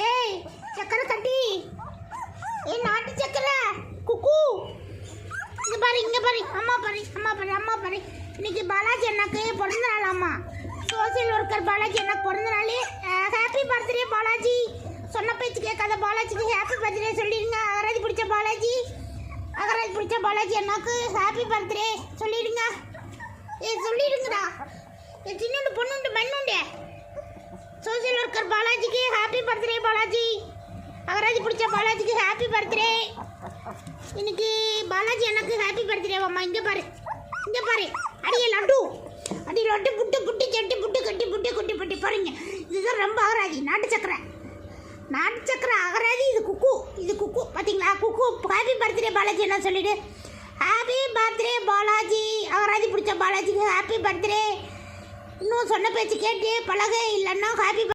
ஏய் சக்கரை கட்டி, ஏய் நாட்டு சக்கரை குக்கு, இங்கே பாரு அம்மா பாரு. இன்னைக்கு பாலாஜி அண்ணாக்கு பிறந்த நாளாம்மா. சோசியல் ஒர்க்கர் பாலாஜி அண்ணாக்கு பிறந்த நாள். Happy birthday Balaji. சொன்ன பேச்சு கேட்காத பாலாஜிக்கு ஹாப்பி பர்த்டே சொல்லிடுங்க. அகராதி பிடிச்ச பாலாஜி அண்ணாக்கு ஹாப்பி பர்த்டே சொல்லிடுங்க. சொல்லிடுங்கடா. சின்னோண்டு பொண்ணுண்டு மண்ணுண்டு. சோசியல் ஒர்க்கர் பாலாஜிக்கு ஹாப்பி பர்த்டே பாலாஜி. அகராதி பிடிச்ச பாலாஜிக்கு ஹாப்பி பர்த்டே. இன்னைக்கு பாலாஜி எனக்கு ஹாப்பி பர்த்டே அம்மா. இங்கே பாரு அடியே லட்டு புட்டு சட்டி புட்டு கட்டி பாருங்க. இதுதான் ரொம்ப அகராதி. நாட்டு சக்கரை அகராதி. இது குக்கு பார்த்தீங்களா? குக்கு ஹாப்பி பர்த்டே பாலாஜி என்ன சொல்லிடு. Happy birthday Balaji. அகராதி பிடிச்ச பாலாஜிக்கு ஹாப்பி பர்த்டே. இன்னும் சொன்ன பேச்சு கேட்டு பழக, இல்லைன்னா ஹாப்பி